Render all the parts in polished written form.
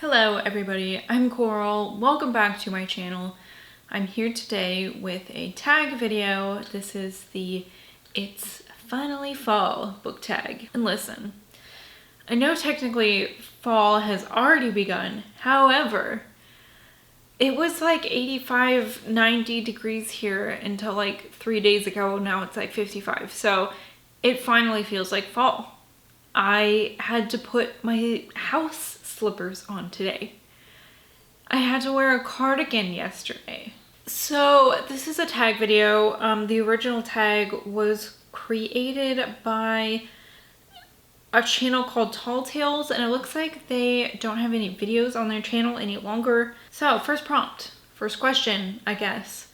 Hello everybody, I'm Coral. Welcome back to my channel. I'm here today with a tag video. This is the It's Finally Fall book tag. And listen, I know technically fall has already begun. However, it was like 85, 90 degrees here until like 3 days ago. Now it's like 55. So it finally feels like fall. I had to put my house slippers on today. I had to wear a cardigan yesterday. So this is a tag video. The original tag was created by a channel called Tall Tales, and it looks like they don't have any videos on their channel any longer. So first prompt, first question, I guess.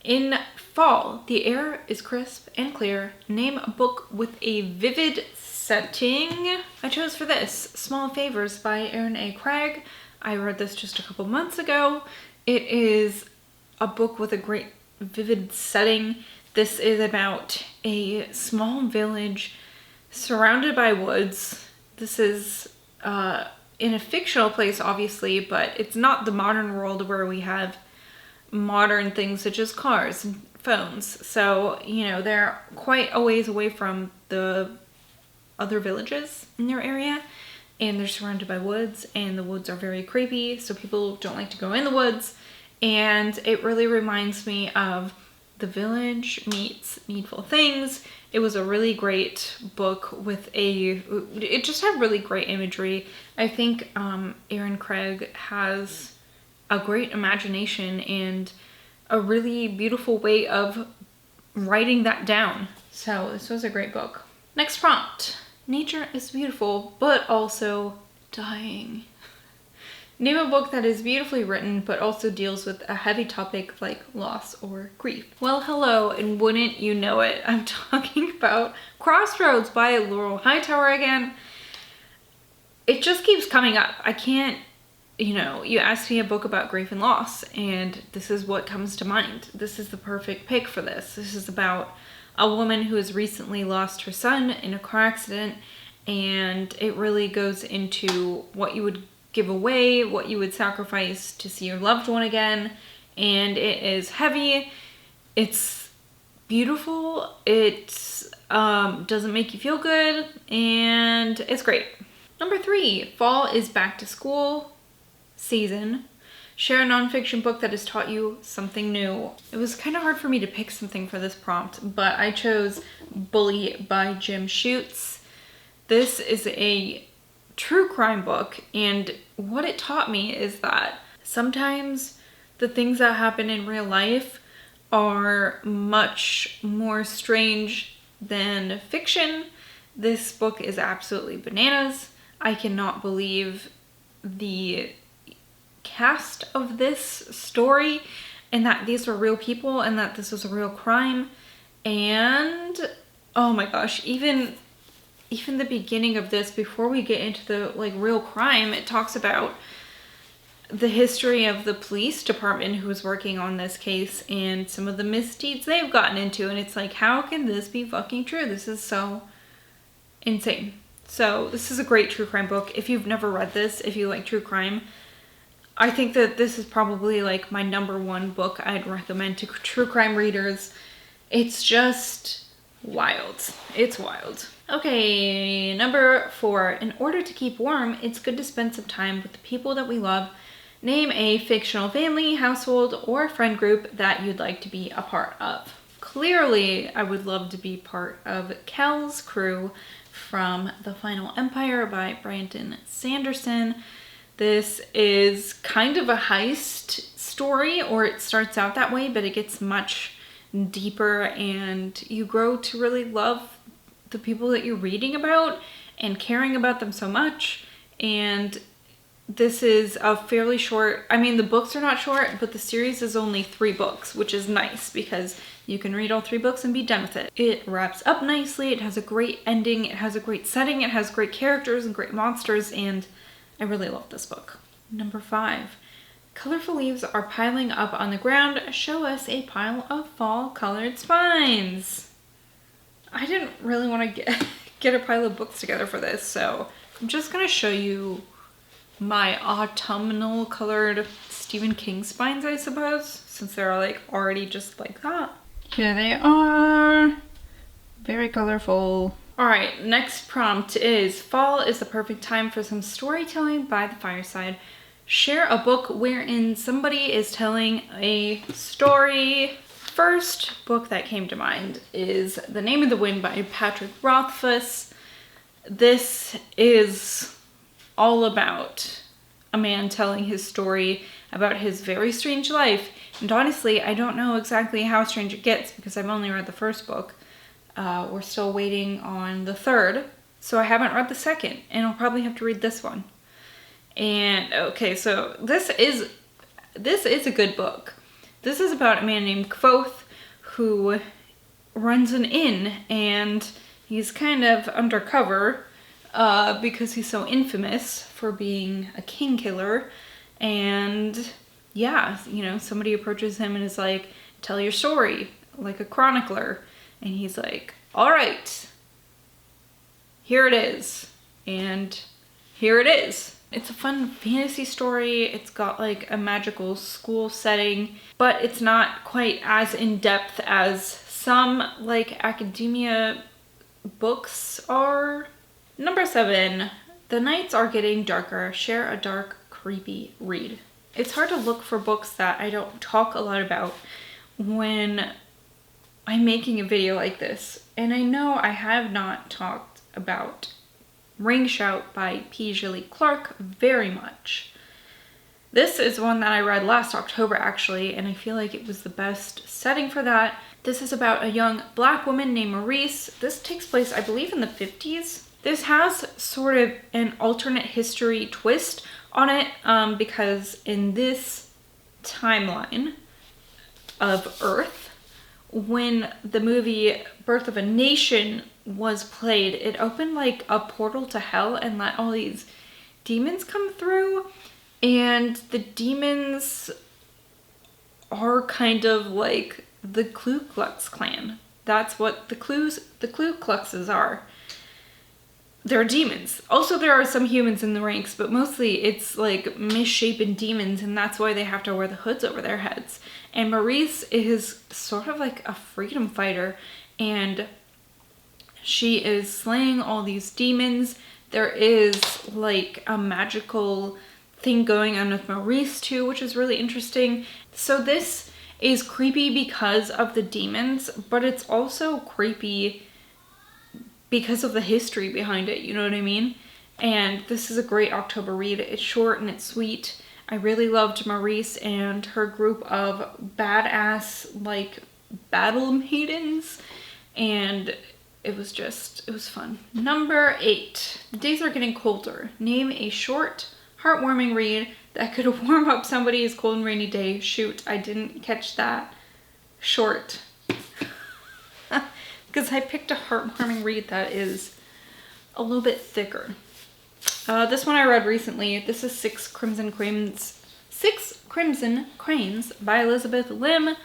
In fall, the air is crisp and clear. Name a book with a vivid setting. I chose for this Small Favors by Erin A. Craig. I read this just a couple months ago. It is a book with a great vivid setting. This is about a small village surrounded by woods. This is in a fictional place, obviously, but it's not the modern world where we have modern things such as cars and phones. So, you know, they're quite a ways away from the other villages in their area, and they're surrounded by woods, and the woods are very creepy, so people don't like to go in the woods. And it really reminds me of The Village meets Needful Things. It was a really great book with it just had really great imagery. I think Erin Craig has a great imagination and a really beautiful way of writing that down. So this was a great book. Next prompt. Nature is beautiful, but also dying. Name a book that is beautifully written, but also deals with a heavy topic like loss or grief. Well, hello, and wouldn't you know it, I'm talking about Crossroads by Laurel Hightower again. It just keeps coming up. I can't, you know, you ask me a book about grief and loss, and this is what comes to mind. This is the perfect pick for this. This is about a woman who has recently lost her son in a car accident, and it really goes into what you would give away, what you would sacrifice to see your loved one again. And it is heavy, it's beautiful, it doesn't make you feel good, and it's great. Number 3, fall is back to school season. Share a nonfiction book that has taught you something new. It was kind of hard for me to pick something for this prompt, but I chose Bully by Jim Schutze. This is a true crime book, and what it taught me is that sometimes the things that happen in real life are much more strange than fiction. This book is absolutely bananas. I cannot believe the cast of this story, and that these were real people, and that this was a real crime. And oh my gosh, even the beginning of this, before we get into the like real crime, it talks about the history of the police department who was working on this case and some of the misdeeds they've gotten into, and it's like, how can this be fucking true? This is so insane. So this is a great true crime book. If you've never read this, if you like true crime, I think that this is probably like my #1 book I'd recommend to true crime readers. It's just wild. It's wild. Okay, number 4. In order to keep warm, it's good to spend some time with the people that we love. Name a fictional family, household, or friend group that you'd like to be a part of. Clearly, I would love to be part of Cal's crew from The Final Empire by Brandon Sanderson. This is kind of a heist story, or it starts out that way, but it gets much deeper, and you grow to really love the people that you're reading about and caring about them so much. And this is a fairly short, I mean, the books are not short, but the series is only 3 books, which is nice because you can read all 3 books and be done with it. It wraps up nicely, it has a great ending, it has a great setting, it has great characters and great monsters, and I really love this book. Number 5. Colorful leaves are piling up on the ground. Show us a pile of fall-colored spines. I didn't really want to get a pile of books together for this, so I'm just going to show you my autumnal colored Stephen King spines, I suppose, since they're like already just like that. Here they are. Very colorful. All right, next prompt is: fall is the perfect time for some storytelling by the fireside. Share a book wherein somebody is telling a story. First book that came to mind is The Name of the Wind by Patrick Rothfuss. This is all about a man telling his story about his very strange life. And honestly, I don't know exactly how strange it gets because I've only read the first book. We're still waiting on the third, so I haven't read the second, and I'll probably have to read this one. And okay, so this is a good book. This is about a man named Kvothe who runs an inn, and he's kind of undercover because he's so infamous for being a king killer. And yeah, you know, somebody approaches him and is like, tell your story, like a chronicler. And he's like, all right, here it is. And here it is. It's a fun fantasy story. It's got like a magical school setting, but it's not quite as in-depth as some like academia books are. Number 7, the nights are getting darker. Share a dark, creepy read. It's hard to look for books that I don't talk a lot about when I'm making a video like this. And I know I have not talked about Ring Shout by Djeli very much. This is one that I read last October actually, and I feel like it was the best setting for that. This is about a young black woman named Maurice. This takes place, I believe, in the 50s. This has sort of an alternate history twist on it because in this timeline of Earth, when the movie Birth of a Nation was played, it opened like a portal to hell and let all these demons come through. And the demons are kind of like the Ku Klux Klan. That's what the Ku Kluxes are. They're demons. Also, there are some humans in the ranks, but mostly it's like misshapen demons, and that's why they have to wear the hoods over their heads. And Maurice is sort of like a freedom fighter, and she is slaying all these demons. There is like a magical thing going on with Maurice too, which is really interesting. So this is creepy because of the demons, but it's also creepy because of the history behind it, you know what I mean? And this is a great October read. It's short and it's sweet. I really loved Maurice and her group of badass, like, battle maidens, and it was fun. Number 8, the days are getting colder. Name a short, heartwarming read that could warm up somebody's cold and rainy day. Shoot, I didn't catch that. Short. Because I picked a heartwarming read that is a little bit thicker. This one I read recently. This is Six Crimson Cranes by Elizabeth Lim.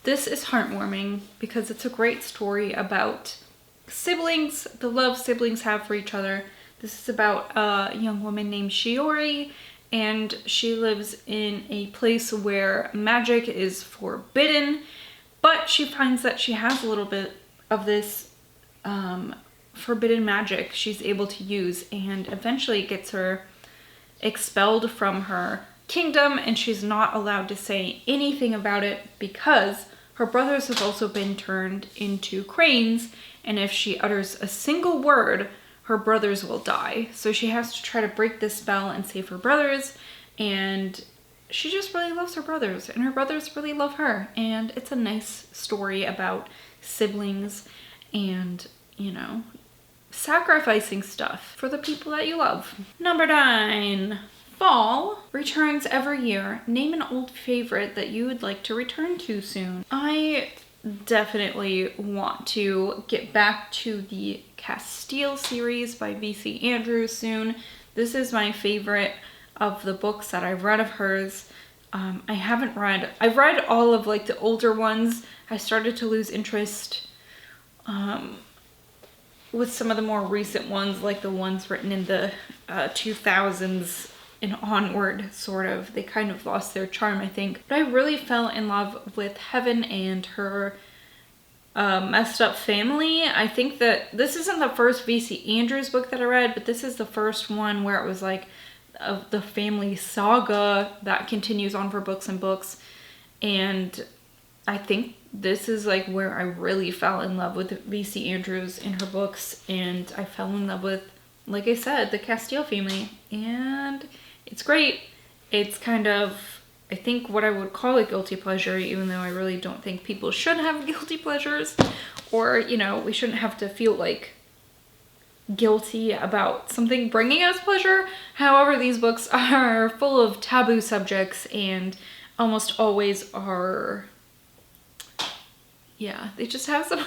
This is heartwarming because it's a great story about siblings, the love siblings have for each other. This is about a young woman named Shiori, and she lives in a place where magic is forbidden, but she finds that she has a little bit of this forbidden magic she's able to use, and eventually it gets her expelled from her kingdom, and she's not allowed to say anything about it because her brothers have also been turned into cranes, and if she utters a single word, her brothers will die. So she has to try to break this spell and save her brothers, and she just really loves her brothers, and her brothers really love her, and it's a nice story about siblings and, you know, sacrificing stuff for the people that you love. Number 9. Fall returns every year. Name an old favorite that you would like to return to soon. I definitely want to get back to the Castile series by V.C. Andrews soon. This is my favorite of the books that I've read of hers. I've read all of like the older ones. I started to lose interest with some of the more recent ones, like the ones written in the 2000s and onward, sort of. They kind of lost their charm, I think. But I really fell in love with Heaven and her messed up family. I think that this isn't the first V.C. Andrews book that I read, but this is the first one where it was like the family saga that continues on for books and books. And I think this is like where I really fell in love with V.C. Andrews in her books, and I fell in love with, like I said, the Castile family, and it's great. It's kind of, I think, what I would call a guilty pleasure, even though I really don't think people should have guilty pleasures, or, you know, we shouldn't have to feel like guilty about something bringing us pleasure. However, these books are full of taboo subjects and almost always are, yeah, they just have some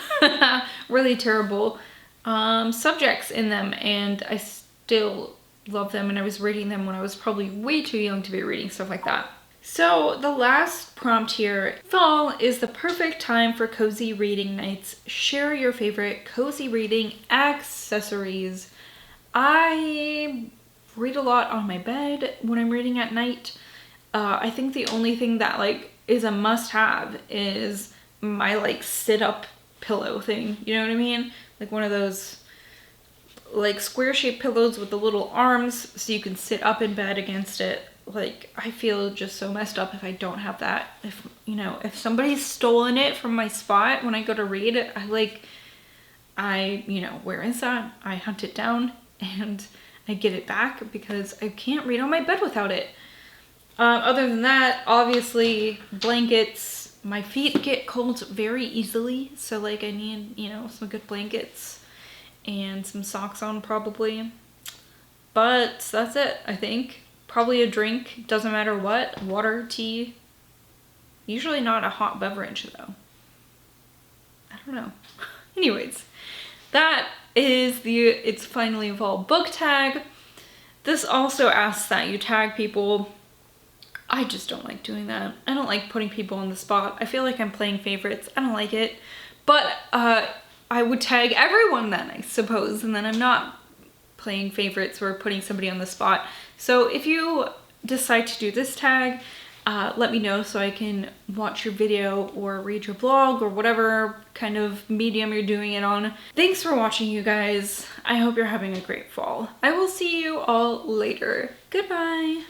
really terrible subjects in them, and I still love them, and I was reading them when I was probably way too young to be reading stuff like that. So the last prompt here, fall is the perfect time for cozy reading nights. Share your favorite cozy reading accessories. I read a lot on my bed when I'm reading at night. I think the only thing that like is a must-have is my like sit-up pillow thing. You know what I mean? Like one of those like square-shaped pillows with the little arms so you can sit up in bed against it. Like, I feel just so messed up if I don't have that. If, you know, if somebody's stolen it from my spot when I go to read it, you know, where is that? I hunt it down and I get it back because I can't read on my bed without it. Other than that, obviously, blankets. My feet get cold very easily, so like I need, you know, some good blankets and some socks on probably. But that's it, I think. Probably a drink, doesn't matter what, water, tea. Usually not a hot beverage though. I don't know. Anyways, that is the It's Finally Fall book tag. This also asks that you tag people. I just don't like doing that. I don't like putting people on the spot. I feel like I'm playing favorites. I don't like it. But I would tag everyone then, I suppose, and then I'm not playing favorites or putting somebody on the spot. So if you decide to do this tag, let me know so I can watch your video or read your blog or whatever kind of medium you're doing it on. Thanks for watching, you guys. I hope you're having a great fall. I will see you all later. Goodbye.